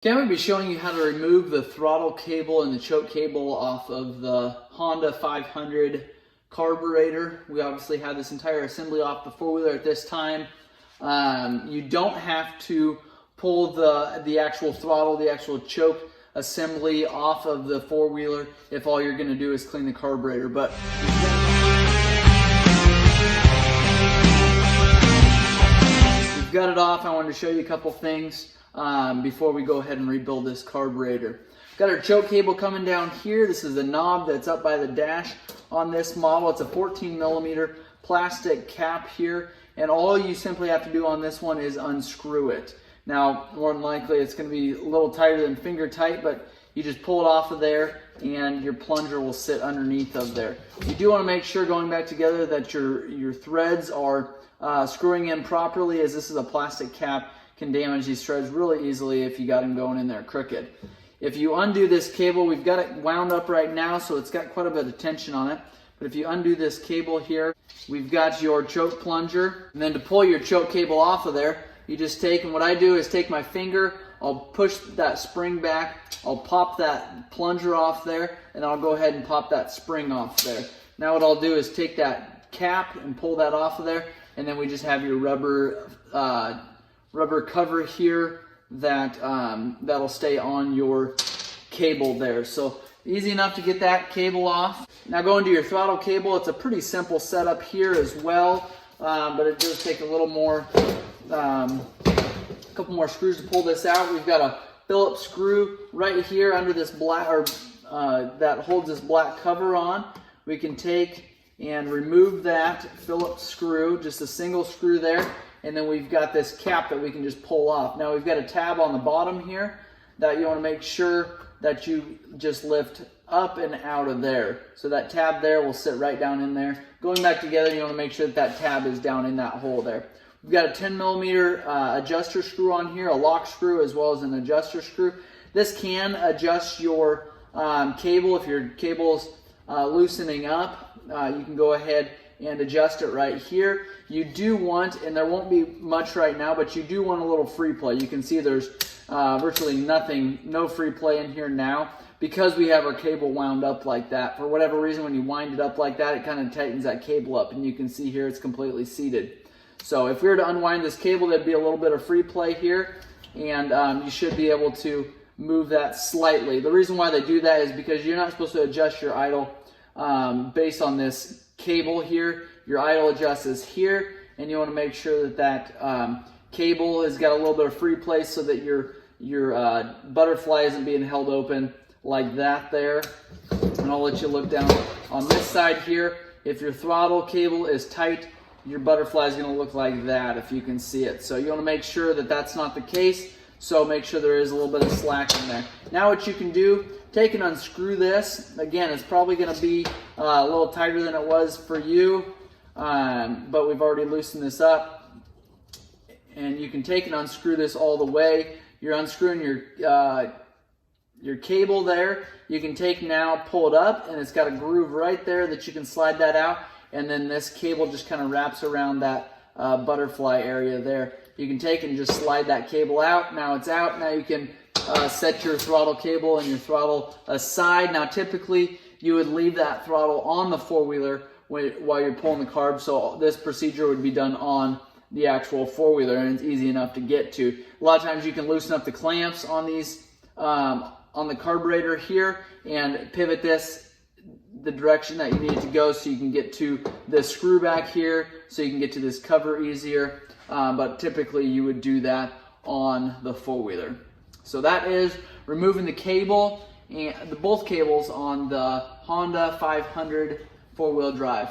Okay, I'm going to be showing you how to remove the throttle cable and the choke cable off of the Honda 500 carburetor. We obviously have this entire assembly off the four-wheeler at this time. You don't have to pull the actual throttle, the actual choke assembly off of the four-wheeler if all you're going to do is clean the carburetor. But we've got it off. I wanted to show you a couple things before we go ahead and rebuild this carburetor. Got our choke cable coming down here. This is the knob that's up by the dash on this model. It's a 14mm plastic cap here, and all you simply have to do on this one is unscrew it. Now, more than likely it's going to be a little tighter than finger tight, but you just pull it off of there and your plunger will sit underneath of there. You do want to make sure, going back together, that your threads are screwing in properly, as this is a plastic cap. Can damage these threads really easily if you got them going in there crooked. If you undo this cable, we've got it wound up right now, so it's got quite a bit of tension on it. But if you undo this cable here, we've got your choke plunger. And then to pull your choke cable off of there, you just take, and what I do is take my finger, I'll push that spring back, I'll pop that plunger off there, and I'll go ahead and pop that spring off there. Now what I'll do is take that cap and pull that off of there, and then we just have your rubber cover here that that'll stay on your cable there. So easy enough to get that cable off. Now going to your throttle cable, it's a pretty simple setup here as well, but it does take a little more, a couple more screws to pull this out. We've got a Phillips screw right here under this black, that holds this black cover on. We can take and remove that Phillips screw, just a single screw there. And then we've got this cap that we can just pull off. Now we've got a tab on the bottom here that you want to make sure that you just lift up and out of there. So that tab there will sit right down in there. Going back together, you want to make sure that that tab is down in that hole there. We've got a 10mm adjuster screw on here, a lock screw as well as an adjuster screw. This can adjust your cable. If your cable's loosening up, you can go ahead and adjust it right here. You do want, and there won't be much right now, but you do want a little free play. You can see there's virtually nothing, no free play in here now, because we have our cable wound up like that. For whatever reason, when you wind it up like that, it kind of tightens that cable up, and you can see here it's completely seated. So if we were to unwind this cable, there'd be a little bit of free play here, and you should be able to move that slightly. The reason why they do that is because you're not supposed to adjust your idle based on this cable here. Your idle adjust is here, and you want to make sure that that cable has got a little bit of free play so that your butterfly isn't being held open like that there. And I'll let you look down on this side here. If your throttle cable is tight, your butterfly is going to look like that, if you can see it. So you want to make sure that that's not the case, so make sure there is a little bit of slack in there. Now what you can do, take and unscrew this. Again, it's probably going to be a little tighter than it was for you, but we've already loosened this up. And you can take and unscrew this all the way. You're unscrewing your cable there. You can take now, pull it up, and it's got a groove right there that you can slide that out. And then this cable just kind of wraps around that butterfly area there. You can take and just slide that cable out. Now it's out. Now you can set your throttle cable and your throttle aside. Now typically you would leave that throttle on the four-wheeler while you're pulling the carb, so this procedure would be done on the actual four-wheeler, and it's easy enough to get to. A lot of times you can loosen up the clamps on these on the carburetor here and pivot this the direction that you need it to go, so you can get to the screw back here, so you can get to this cover easier. But typically you would do that on the four-wheeler. So that is removing the cable and both cables on the Honda 500 four-wheel drive.